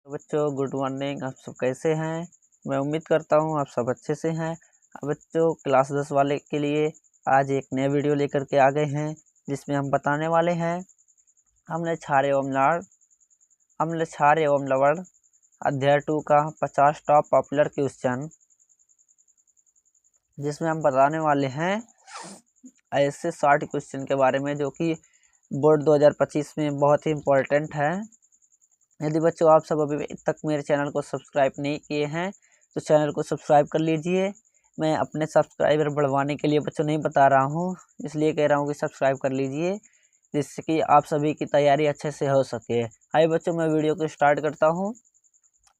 बच्चों good morning. आप सब कैसे हैं? मैं उम्मीद करता हूँ आप सब अच्छे से हैं। अब बच्चों क्लास 10 वाले के लिए आज एक नया वीडियो लेकर के आ गए हैं, जिसमें हम बताने वाले हैं अम्ल क्षार एवं लाड़ अम्ल क्षार एवं लवण अध्याय 2 का 50 टॉप पॉपुलर क्वेश्चन, जिसमें हम बताने वाले हैं ऐसे 60 क्वेश्चन के बारे में जो कि बोर्ड 2025 में बहुत ही इम्पोर्टेंट है। यदि बच्चों आप सब अभी तक मेरे चैनल को सब्सक्राइब नहीं किए हैं तो चैनल को सब्सक्राइब कर लीजिए। मैं अपने सब्सक्राइबर बढ़वाने के लिए बच्चों नहीं बता रहा हूँ, इसलिए कह रहा हूँ कि सब्सक्राइब कर लीजिए, जिससे कि आप सभी की तैयारी अच्छे से हो सके। आइए बच्चों, मैं वीडियो को स्टार्ट करता हूँ।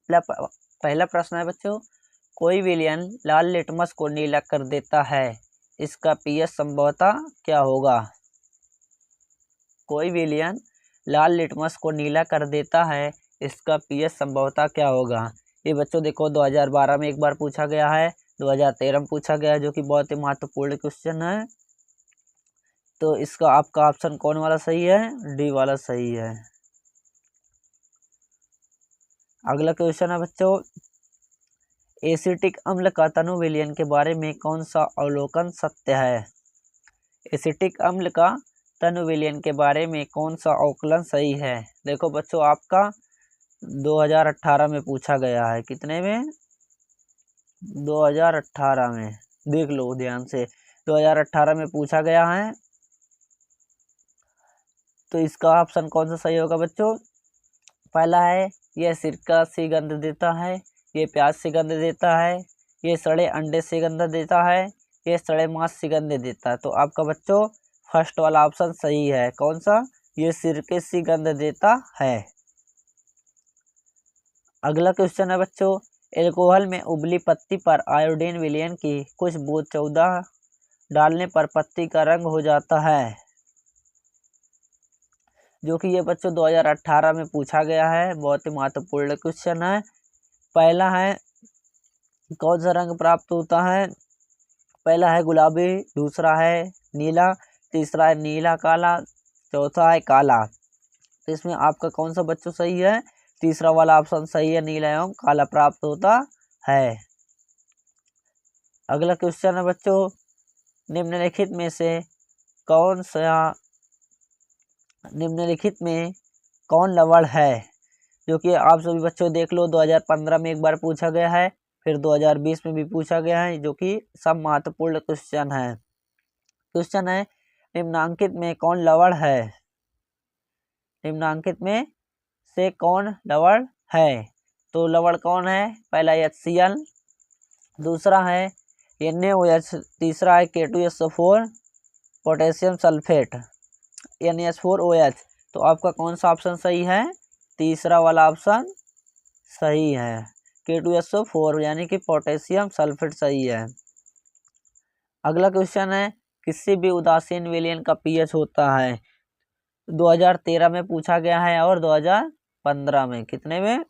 पहला प्रश्न है बच्चों, कोई विलयन लाल लिटमस को नीला कर देता है, इसका पीएच संभवतः क्या होगा? कोई विलयन लाल लिटमस को नीला कर देता है, इसका पीएच संभवतः क्या होगा? ये बच्चों देखो 2012 में एक बार पूछा गया है, 2013 में पूछा गया है, जो कि बहुत ही महत्वपूर्ण क्वेश्चन है। तो इसका आपका ऑप्शन कौन वाला सही है? डी वाला सही है। अगला क्वेश्चन है बच्चों, एसिटिक अम्ल का तनु विलयन के बारे में कौन सा अवलोकन सत्य है? एसिटिक अम्ल का तनु विलयन के बारे में कौन सा अवकलन सही है? देखो बच्चों, आपका 2018 में पूछा गया है। कितने में? 2018 में। देख लो ध्यान से, 2018 में पूछा गया है। तो इसका ऑप्शन कौन सा सही होगा बच्चों? पहला है यह सिरका सी गंध देता है, ये प्याज से गंध देता है, ये सड़े अंडे से गंध देता है, ये सड़े मांस से गंध देता है। तो आपका बच्चों फर्स्ट वाला ऑप्शन सही है। कौन सा? ये सिरके सी गंध देता है। अगला क्वेश्चन है बच्चों, एल्कोहल में उबली पत्ती पर आयोडीन विलयन की कुछ बूंद 14 डालने पर पत्ती का रंग हो जाता है, जो कि ये बच्चों 2018 में पूछा गया है। बहुत ही महत्वपूर्ण क्वेश्चन है। पहला है कौन सा रंग प्राप्त होता है? पहला है गुलाबी, दूसरा है नीला, तीसरा है नीला काला, चौथा है काला। तो इसमें आपका कौन सा बच्चों सही है? तीसरा वाला ऑप्शन सही है, नीला एवं काला प्राप्त होता है। अगला क्वेश्चन है बच्चों, निम्नलिखित में से कौन सा निम्नलिखित में कौन लवण है? जो कि आप सभी बच्चों देख लो, 2015 में एक बार पूछा गया है, फिर 2020 में भी पूछा गया है, जो कि सब महत्वपूर्ण क्वेश्चन है। क्वेश्चन है, निम्नांकित में कौन लवण है? निम्नांकित में से कौन लवण है? तो लवण कौन है? पहला HCl, दूसरा है NaOH, तीसरा है K2SO4, पोटेशियम सल्फेट NH4OH। तो आपका कौन सा ऑप्शन सही है? तीसरा वाला ऑप्शन सही है, K2SO4 यानी कि पोटेशियम सल्फेट सही है। अगला क्वेश्चन है, किसी भी उदासीन विलयन का पीएच होता है? 2013 में पूछा गया है और 2015 में। कितने में?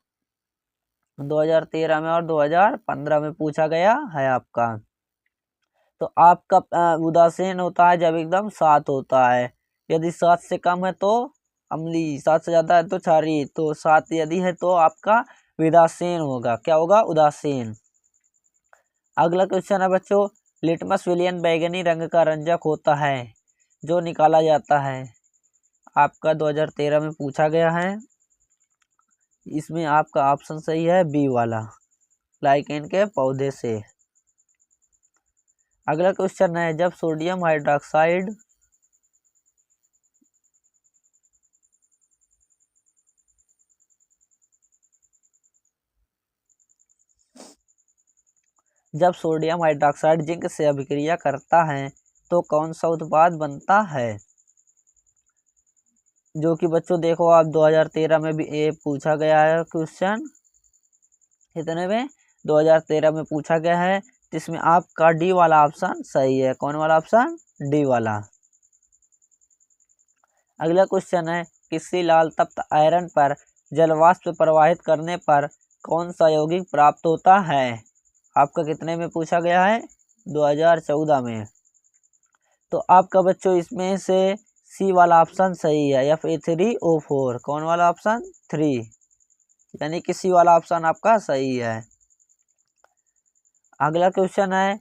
2013 में और 2015 में पूछा गया है आपका। तो आपका उदासीन होता है जब एकदम 7 होता है, यदि 7 से कम है तो अम्लीय, 7 से ज़्यादा है तो क्षारीय, तो 7 यदि है तो आपका उदासीन होगा। क्या होगा? उदासीन। अगला क्वेश्चन है बच्चों, लिटमस विलयन बैंगनी रंग का रंजक होता है जो निकाला जाता है। आपका 2013 में पूछा गया है। इसमें आपका ऑप्शन सही है, बी वाला, लाइकेन के पौधे से। अगला क्वेश्चन है, जब सोडियम हाइड्रोक्साइड जिंक से अभिक्रिया करता है तो कौन सा उत्पाद बनता है? जो कि बच्चों देखो, आप 2013 में भी ये पूछा गया है क्वेश्चन। इतने में 2013 में पूछा गया है, जिसमें आपका डी वाला ऑप्शन सही है। कौन वाला ऑप्शन? डी वाला। अगला क्वेश्चन है, किसी लाल तप्त आयरन पर जलवाष्प प्रवाहित करने पर कौन सा यौगिक प्राप्त होता है? आपका कितने में पूछा गया है? 2014 में। तो आपका बच्चों इसमें से सी वाला ऑप्शन सही है, Fe3O4। कौन वाला ऑप्शन? 3। यानी कि सी वाला ऑप्शन आपका सही है। अगला क्वेश्चन है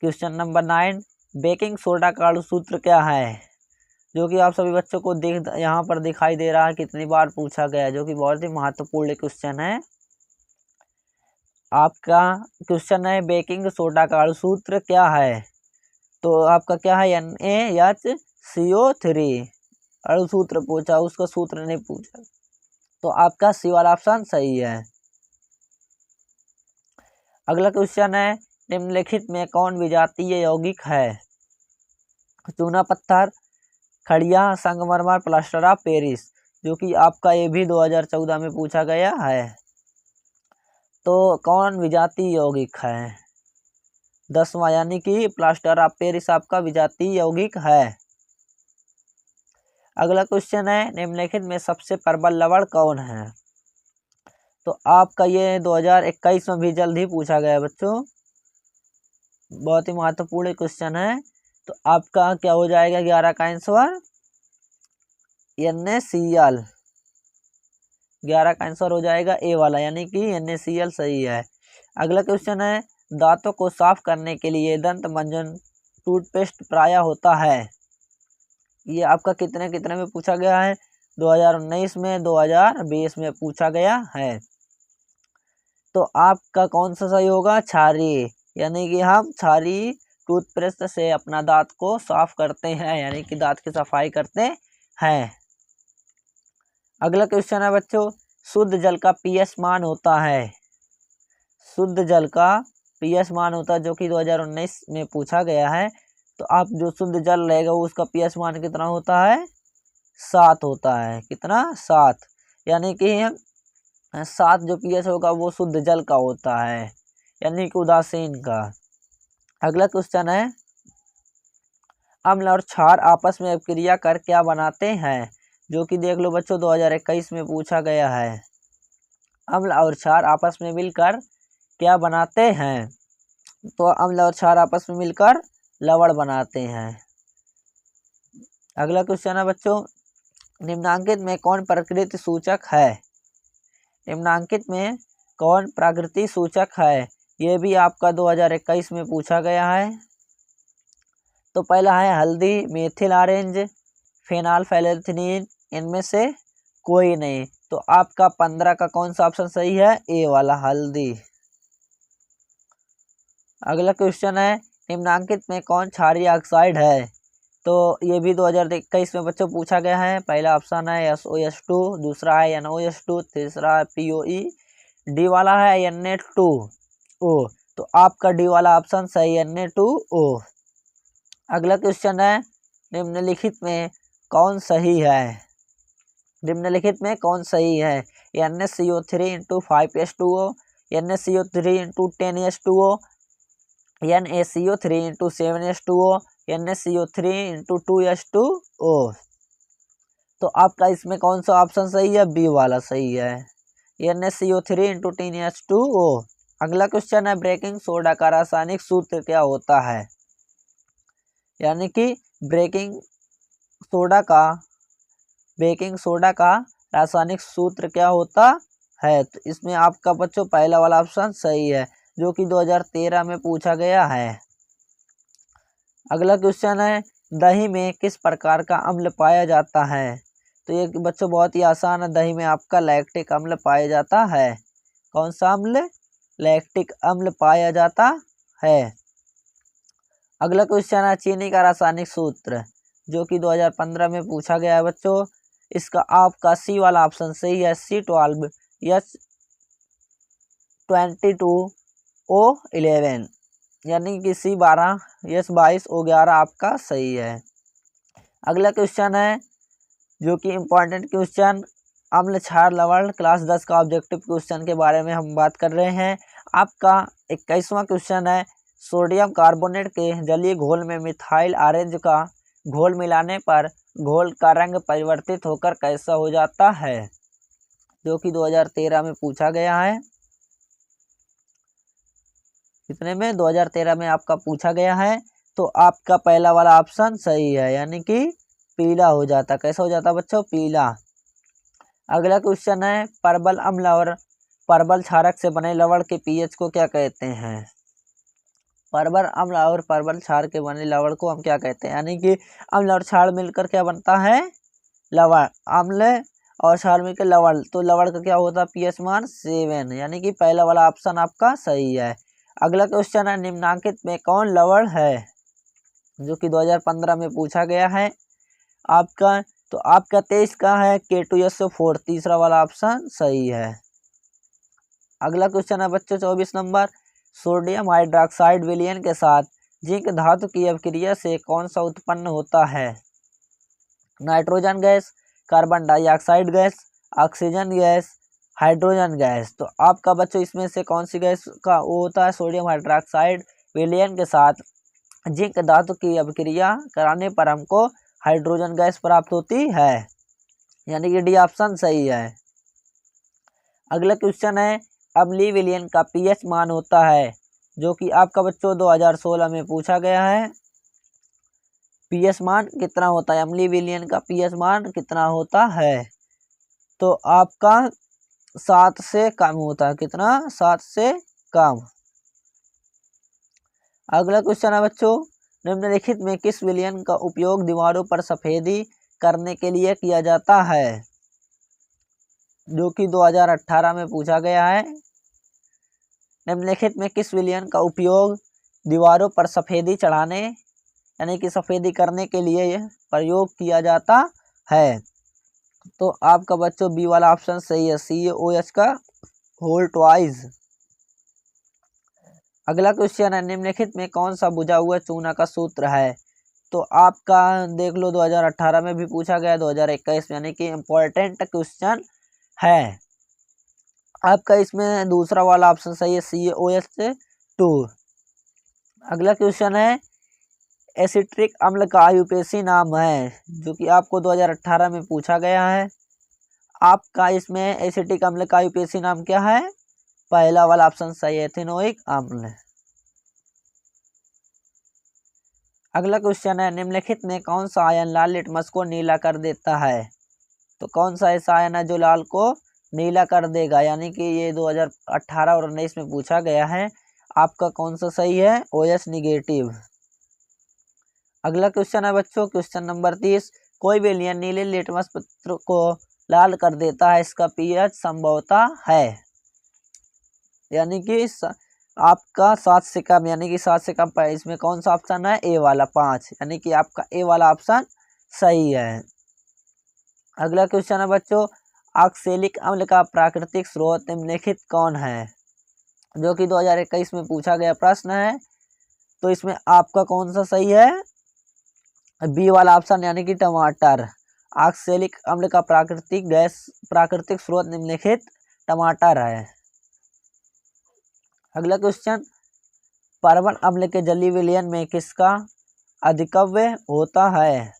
क्वेश्चन नंबर 9, बेकिंग सोडा का अणु सूत्र क्या है, जो कि आप सभी बच्चों को यहाँ पर दिखाई दे रहा है, कितनी बार पूछा गया है, जो कि बहुत ही महत्वपूर्ण क्वेश्चन है। आपका क्वेश्चन है बेकिंग सोडा का अणु सूत्र क्या है, तो आपका क्या है NaHCO3 अणु सूत्र पूछा, उसका सूत्र नहीं पूछा, तो आपका सी वाला ऑप्शन सही है। अगला क्वेश्चन है निम्नलिखित में कौन विजातीय यौगिक है, चूना पत्थर, खड़िया, संगमरमर, प्लास्टर ऑफ पेरिस, जो कि आपका ये भी 2014 में पूछा गया है। तो कौन विजातीय यौगिक है, 10वां, यानी कि प्लास्टर ऑफ पेरिस आपका विजातीय यौगिक है। अगला क्वेश्चन है निम्नलिखित में सबसे प्रबल लवण कौन है, तो आपका ये 2021 में भी जल्द ही पूछा गया है बच्चों, बहुत ही महत्वपूर्ण क्वेश्चन है। तो आपका क्या हो जाएगा 11 का आंसर NaCl, 11 का आंसर हो जाएगा ए वाला, यानी कि NaCl सही है। अगला क्वेश्चन है दांतों को साफ करने के लिए दंत मंजन टूथपेस्ट प्रायः होता है, ये आपका कितने में पूछा गया है, 2019 में, 2020 में पूछा गया है। तो आपका कौन सा सही होगा, क्षारीय, यानी कि हम क्षारीय टूथपेस्ट से अपना दांत को साफ करते हैं, यानी कि दांत की सफाई करते हैं। अगला क्वेश्चन है बच्चों शुद्ध जल का pH मान होता है, शुद्ध जल का pH मान होता है, जो कि 2019 में पूछा गया है। तो आप जो शुद्ध जल रहेगा उसका pH मान कितना होता है, 7 होता है, कितना, 7, यानी कि 7 जो pH होगा वो शुद्ध जल का होता है, यानी कि उदासीन का। अगला क्वेश्चन है अम्ल और क्षार आपस में अपक्रिया कर क्या बनाते हैं, जो कि देख लो बच्चों 2021 में पूछा गया है। अम्ल और क्षार आपस में मिलकर क्या बनाते हैं, तो अम्ल और क्षार आपस में मिलकर लवण बनाते हैं। अगला क्वेश्चन है बच्चों निम्नांकित में कौन प्रकृति सूचक है, निम्नांकित में कौन प्रकृति सूचक है, ये भी आपका 2021 में पूछा गया है। तो पहला है हल्दी, मेथिल ऑरेंज, फेनॉल्फथालीन, इनमें से कोई नहीं, तो आपका 15 का कौन सा ऑप्शन सही है, ए वाला हल्दी। अगला क्वेश्चन है निम्नांकित में कौन क्षारीय ऑक्साइड है, तो ये भी 2021 में बच्चों पूछा गया है। पहला ऑप्शन है SOS2, दूसरा है NOS2, तीसरा है POE, डी वाला है Na2O, तो आपका डी वाला ऑप्शन सही है Na2O। अगला क्वेश्चन है निम्नलिखित में कौन सही है, निम्नलिखित में कौन सही है, NaCO3 × 5H2O, NaCO3 × 10H2O, NaCO3 × 7H2O, NaCO3 × 2H2O, तो आपका इसमें कौन सा ऑप्शन सही है, बी वाला सही है, NaCO3 × 10H2O। अगला क्वेश्चन है ब्रेकिंग सोडा का रासायनिक सूत्र क्या होता है, यानी कि बेकिंग सोडा का रासायनिक सूत्र क्या होता है, तो इसमें आपका बच्चों पहला वाला ऑप्शन सही है, जो कि 2013 में पूछा गया है। अगला क्वेश्चन है दही में किस प्रकार का अम्ल पाया जाता है, तो ये बच्चों बहुत ही आसान है, दही में आपका लैक्टिक अम्ल पाया जाता है, कौन सा अम्ल, लैक्टिक अम्ल पाया जाता है। अगला क्वेश्चन है चीनी का रासायनिक सूत्र, जो कि 2015 में पूछा गया है बच्चों, इसका आपका सी वाला ऑप्शन सही है, C12H22O11, यानी कि C12H22O11 आपका सही है। अगला क्वेश्चन है जो कि इम्पोर्टेंट क्वेश्चन, अम्ल क्षार लवण क्लास 10 का ऑब्जेक्टिव क्वेश्चन के बारे में हम बात कर रहे हैं। आपका 21वां क्वेश्चन है सोडियम कार्बोनेट के जलीय घोल में मिथाइल ऑरेंज का घोल मिलाने पर घोल का रंग परिवर्तित होकर कैसा हो जाता है, जो कि 2013 में पूछा गया है। कितने में, 2013 में आपका पूछा गया है। तो आपका पहला वाला ऑप्शन सही है, यानी कि पीला हो जाता, कैसा हो जाता बच्चों, पीला। अगला क्वेश्चन है परवल अम्ल और परवल क्षारक से बने लवण के पीएच को क्या कहते हैं। परवल अम्ल और परवल क्षार के बने लवण को हम क्या कहते हैं, यानी कि अम्ल और क्षार मिलकर क्या बनता है, लवण। अम्ल और क्षार मिलकर लवण, तो लवण का क्या होता है पीएच मान 7, यानी कि पहला वाला ऑप्शन आपका सही है। अगला क्वेश्चन है निम्नांकित में कौन लवण है, जो कि 2015 में पूछा गया है आपका। तो आपका 23 का है K2SO4, तीसरा वाला ऑप्शन सही है। अगला क्वेश्चन है बच्चों 24 नंबर, सोडियम हाइड्रोक्साइड विलयन के साथ जिंक धातु की अभिक्रिया से कौन सा उत्पन्न होता है। Nitrogen gas, carbon dioxide gas, oxygen gas, hydrogen gas. तो आपका बच्चों इसमें से कौन सी गैस का वो होता है, सोडियम हाइड्रोक्साइड विलयन के साथ जिंक धातु की अभिक्रिया कराने पर हमको हाइड्रोजन गैस प्राप्त होती है, यानी कि डी ऑप्शन सही है। अगला क्वेश्चन है अम्लीय विलयन का पीएच मान होता है, जो कि आपका बच्चों 2016 में पूछा गया है। पीएच मान कितना होता है, अम्लीय विलयन का पीएच मान कितना होता है, तो आपका 7 से कम होता है। कितना, 7 से कम। अगला क्वेश्चन है बच्चों निम्नलिखित में किस विलयन का उपयोग दीवारों पर सफेदी करने के लिए किया जाता है, जो कि 2018 में पूछा गया है। निम्नलिखित में किस विलयन का उपयोग दीवारों पर सफेदी चढ़ाने यानी कि सफेदी करने के लिए प्रयोग किया जाता है, तो आपका बच्चों बी वाला ऑप्शन सही है, CaOH का होल ट्वाइस। अगला क्वेश्चन है निम्नलिखित में कौन सा बुझा हुआ चूना का सूत्र है, तो आपका देख लो 2018 में भी पूछा गया, 2021 में, यानी कि इम्पोर्टेंट क्वेश्चन है आपका। इसमें दूसरा वाला ऑप्शन सही है, CaOH2। अगला क्वेश्चन है एसिट्रिक अम्ल का आयुपेशी नाम है, जो कि आपको 2018 में पूछा गया है। आपका इसमें एसिटिक अम्ल का आयुपेशी नाम क्या है, पहला वाला ऑप्शन सही है, एथेनोइक अम्ल। अगला क्वेश्चन है निम्नलिखित में कौन सा आयन लाल लिटमस को नीला कर देता है, तो कौन सा ऐसा आयन है जो लाल को नीला कर देगा, यानी कि ये 2018 और 19 में पूछा गया है। आपका कौन सा सही है, OH निगेटिव। अगला क्वेश्चन है बच्चों क्वेश्चन नंबर 30, कोई विलयन नीले लिटमस पत्र को लाल कर देता है, इसका पीएच संभवतः है, यानी कि आपका 7 से कम, यानी कि 7 से कम पर इसमें कौन सा ऑप्शन है, ए वाला 5, यानी कि आपका ए वाला ऑप्शन सही है। अगला क्वेश्चन है बच्चों ऑक्सैलिक अम्ल का प्राकृतिक स्रोत निम्नलिखित कौन है, जो कि 2021 में पूछा गया प्रश्न है। तो इसमें आपका कौन सा सही है, बी वाला ऑप्शन, यानी कि टमाटर। ऑक्सैलिक अम्ल का प्राकृतिक स्रोत निम्नलिखित टमाटर है। अगला क्वेश्चन परवल अम्ल के जलीय विलयन में किसका अधिकव्य होता है,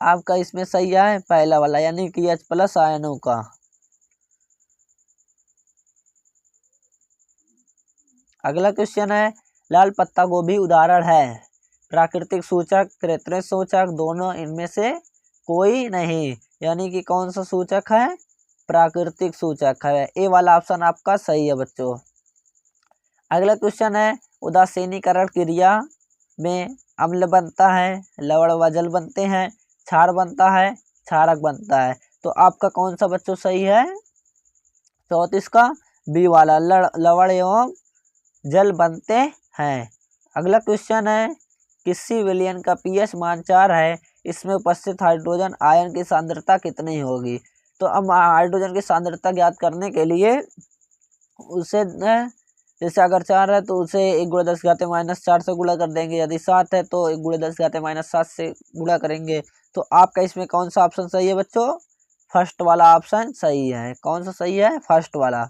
आपका इसमें सही है पहला वाला, यानी कि H+ आयनों का। अगला क्वेश्चन है लाल पत्ता गोभी उदाहरण है, प्राकृतिक सूचक, कृत्रिम सूचक, दोनों, इनमें से कोई नहीं, यानी कि कौन सा सूचक है, प्राकृतिक सूचक है, ए वाला ऑप्शन आपका सही है बच्चों। अगला क्वेश्चन है उदासीनीकरण क्रिया में अम्ल बनता है, लवण व जल बनते हैं, क्षार बनता है, क्षारक बनता है, तो आपका कौन सा बच्चों सही है, 34 का बी वाला, लवण एवं जल बनते हैं। अगला क्वेश्चन है किसी विलयन का पीएच मान 4 है, इसमें उपस्थित हाइड्रोजन आयन की सांद्रता कितनी होगी, तो हम हाइड्रोजन की सांद्रता ज्ञात करने के लिए उसे जैसे अगर 4 है तो उसे 1 × 10⁻⁴ से गुणा कर देंगे, यदि 7 है तो 1 × 10⁻7 से गुणा करेंगे, तो आपका इसमें कौन सा ऑप्शन सही है बच्चों, फर्स्ट वाला ऑप्शन सही है। कौन सा सही है, फर्स्ट वाला।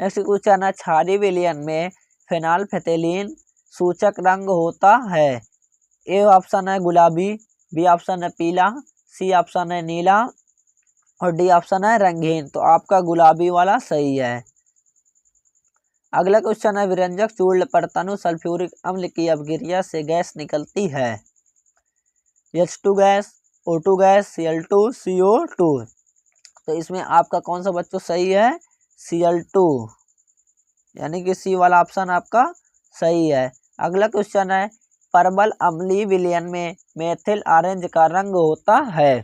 नेक्स्ट क्वेश्चन है क्षारीय विलयन में फेनॉल्फथेलीन सूचक रंग होता है, ए ऑप्शन है गुलाबी, बी ऑप्शन है पीला, सी ऑप्शन है नीला और डी ऑप्शन है रंगीन, तो आपका गुलाबी वाला सही है। अगला क्वेश्चन है विरंजक चूर्ण पर तनु सल्फ्यूरिक अम्ल की अभिक्रिया से गैस निकलती है, H2 gas, O2 gas, Cl2, CO2। तो इसमें आपका कौन सा बच्चों सही है, Cl2, यानी कि सी वाला ऑप्शन आपका सही है। अगला क्वेश्चन है, परवल अम्लीय विलयन में मेथिल ऑरेंज का रंग होता है।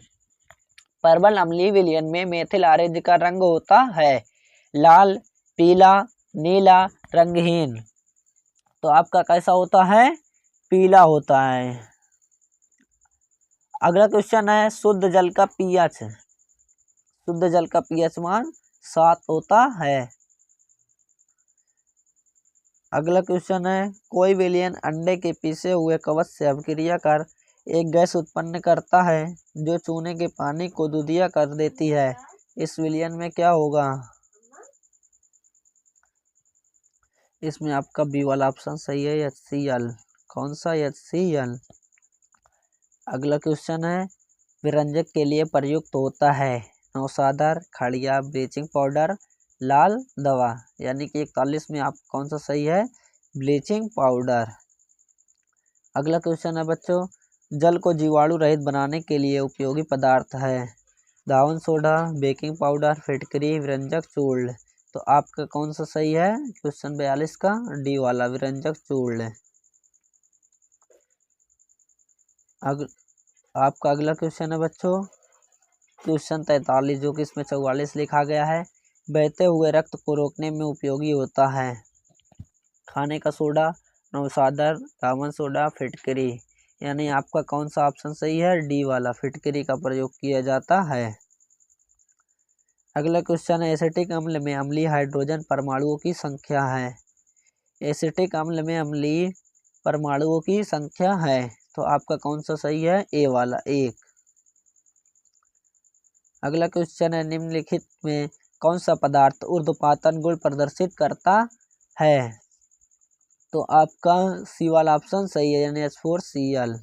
परवल अम्लीय विलयन में मेथिल ऑरेंज का रंग होता है लाल, पीला, नीला, रंगहीन। तो आपका कैसा होता है, पीला होता है। अगला क्वेश्चन है, शुद्ध जल का पीएच, शुद्ध जल का पीएच मान 7 होता है। अगला क्वेश्चन है, कोई विलयन अंडे के पीसे हुए कवच से अभिक्रिया कर एक गैस उत्पन्न करता है जो चूने के पानी को दूधिया कर देती है। इस विलयन में क्या होगा? इसमें आपका बी वाला ऑप्शन सही है, HCl। कौन सा? HCl। अगला क्वेश्चन है, विरंजक के लिए प्रयुक्त होता है नौशादर, खड़िया, ब्लीचिंग पाउडर, लाल दवा, यानी कि 41 में आप कौन सा सही है, ब्लीचिंग पाउडर। अगला क्वेश्चन है बच्चों, जल को जीवाणु रहित बनाने के लिए उपयोगी पदार्थ है धावन सोडा, बेकिंग पाउडर, फिटकरी, विरंजक चूर्ण। तो आपका कौन सा सही है, क्वेश्चन 42 का डी वाला विरंजक चूर्ण। आपका अगला क्वेश्चन है बच्चों, क्वेश्चन 43, जो कि इसमें 44 लिखा गया है। बहते हुए रक्त को रोकने में उपयोगी होता है खाने का सोडा, नौशादर, दामन सोडा, फिटकरी, यानी आपका कौन सा ऑप्शन सही है, डी वाला फिटकरी का प्रयोग किया जाता है। अगला क्वेश्चन है, एसिटिक अम्ल में अम्लीय हाइड्रोजन परमाणुओं की संख्या है। एसिटिक अम्ल में अम्लीय परमाणुओं की संख्या है, तो आपका कौन सा सही है, ए वाला 1। अगला क्वेश्चन है, निम्नलिखित में कौन सा पदार्थ ऊर्ध्वपातन गुण प्रदर्शित करता है? तो आपका सी वाला ऑप्शन सही है, यानी H4Cl।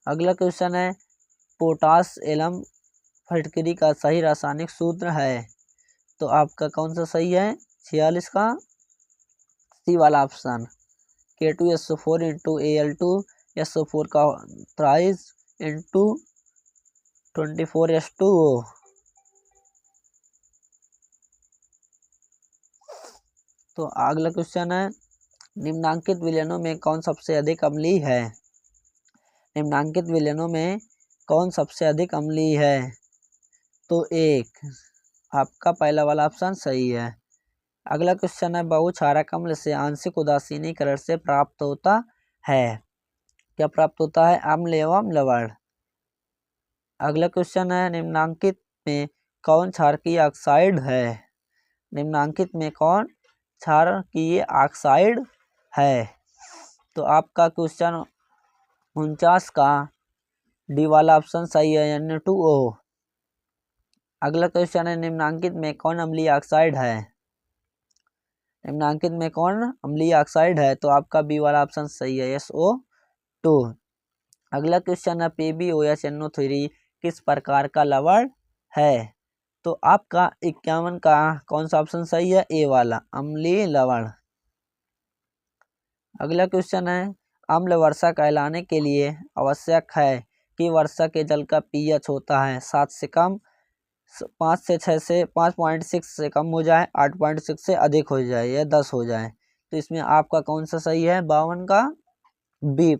अगला क्वेश्चन है, पोटास एलम फटकरी का सही रासायनिक सूत्र है। तो आपका कौन सा सही है, 46 का सी वाला option, K2SO4 into Al2 SO4 का थ्राइस इंटू 24H2O। तो अगला क्वेश्चन है, निम्नांकित विलयनों में कौन सबसे अधिक अम्लीय है? निम्नांकित विलयनों में कौन सबसे अधिक अम्लीय है? तो 1, आपका पहला वाला ऑप्शन सही है। अगला क्वेश्चन है, बहुक्षारक अम्ल से आंशिक उदासीनीकरण से प्राप्त होता है। क्या प्राप्त होता है? अम्ल एवं लवण। अगला क्वेश्चन है, निम्नांकित में कौन क्षारकीय ऑक्साइड है? निम्नांकित में कौन क्षारकीय ऑक्साइड है? तो आपका क्वेश्चन 49 का डी वाला ऑप्शन सही है, Na2O। अगला क्वेश्चन है, निम्नांकित में कौन अम्लीय ऑक्साइड है? निम्नांकित में कौन अम्लीय ऑक्साइड है? तो आपका बी वाला ऑप्शन सही है, SO2। अगला क्वेश्चन है, PbOH किस प्रकार का लवण है? तो आपका 51 का कौन सा ऑप्शन सही है, ए वाला अम्लीय लवण। अगला क्वेश्चन है, अम्ल वर्षा कहलाने के लिए आवश्यक है कि वर्षा के जल का पीएच होता है 7 से कम, 5 से 6 से 5.6 से कम हो जाए, 8.6 से अधिक हो जाए या 10 हो जाए। तो इसमें आपका कौन सा सही है, 52 का बी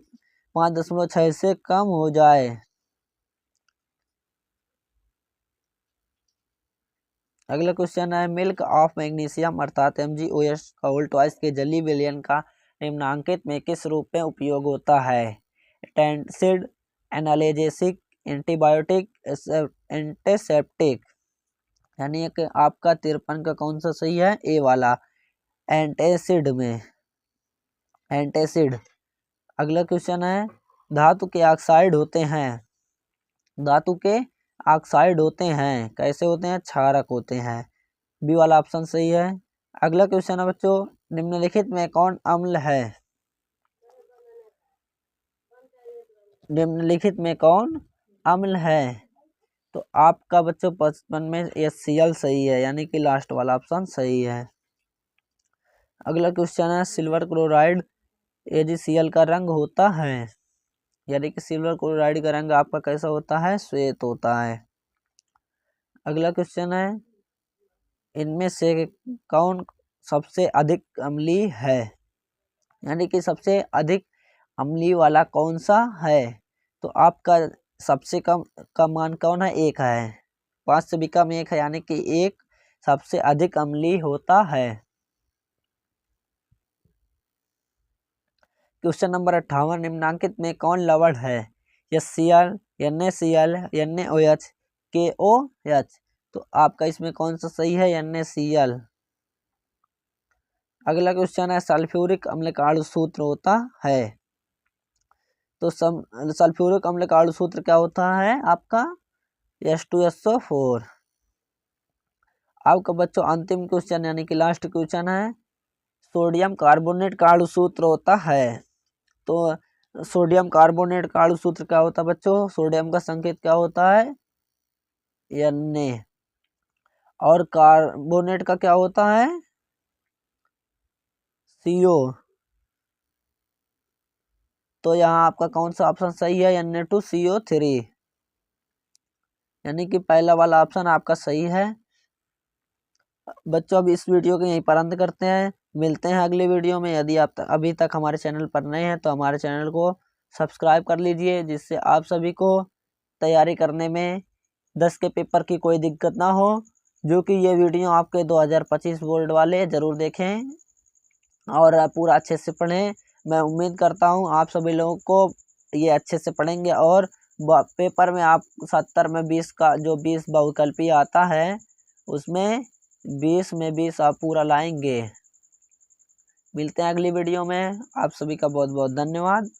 5.6 से कम हो जाए। अगला क्वेश्चन है, मिल्क ऑफ मैग्नीशियम अर्थात MgOH का उल्टवाइस के जलीय विलयन का निम्नांकित में किस रूप में उपयोग होता है? एंटासिड, एनाल्जेसिक, एंटीबायोटिक, एंटीसेप्टिक, यानी कि आपका 53 का कौन सा सही है, ए वाला एंटासिड में एंटासिड। अगला क्वेश्चन है, धातु के ऑक्साइड होते हैं, धातु के ऑक्साइड होते हैं कैसे होते हैं, क्षारक होते हैं। बी वाला ऑप्शन सही है। अगला क्वेश्चन है बच्चों, निम्नलिखित में कौन अम्ल है? निम्नलिखित में कौन अम्ल है? तो आपका बच्चों 55 में HCl सही है, यानी कि लास्ट वाला ऑप्शन सही है। अगला क्वेश्चन है, सिल्वर क्लोराइड AgCl का रंग होता है, यानी कि सिल्वर क्लोराइड का रंग आपका कैसा होता है, श्वेत होता है। अगला क्वेश्चन है, इनमें से कौन सबसे अधिक अम्लीय है, यानी कि सबसे अधिक अम्लीय वाला कौन सा है। तो आपका सबसे कम का मान कौन है, 1 है। 5 से भी कम 1 है, यानी कि 1 सबसे अधिक अम्लीय होता है। क्वेश्चन नंबर 58, निम्नांकित में कौन लवण है, HCl, NaCl, NaOH, KOH। तो आपका इसमें कौन सा सही है, NaCl। अगला क्वेश्चन है, सल्फ्यूरिक अम्ल का अणु सूत्र होता है। तो सल्फ्यूरिक अम्ल का अणु सूत्र क्या होता है आपका, H2SO4। आपका बच्चों अंतिम क्वेश्चन यानी कि लास्ट क्वेश्चन है, सोडियम कार्बोनेट का अणु सूत्र होता है। तो सोडियम कार्बोनेट का अणु सूत्र क्या होता है बच्चों, सोडियम का संकेत क्या होता है, Na। और कार्बोनेट का क्या होता है, CO। तो यहाँ आपका कौन सा ऑप्शन सही है, Na2CO3, यानी कि पहला वाला ऑप्शन आपका सही है। बच्चों अब इस वीडियो को यहीं पर अंत करते हैं, मिलते हैं अगले वीडियो में। यदि आप अभी तक हमारे चैनल पर नए हैं तो हमारे चैनल को सब्सक्राइब कर लीजिए, जिससे आप सभी को तैयारी करने में 10 के पेपर की कोई दिक्कत ना हो। जो कि ये वीडियो आपके 2025 बोर्ड वाले ज़रूर देखें और पूरा अच्छे से पढ़ें। मैं उम्मीद करता हूँ आप सभी लोगों को ये अच्छे से पढ़ेंगे और पेपर में आप 70 में 20 का जो 20 बहुविकल्पीय आता है उसमें 20 में 20 आप पूरा लाएंगे। मिलते हैं अगली वीडियो में, आप सभी का बहुत बहुत धन्यवाद।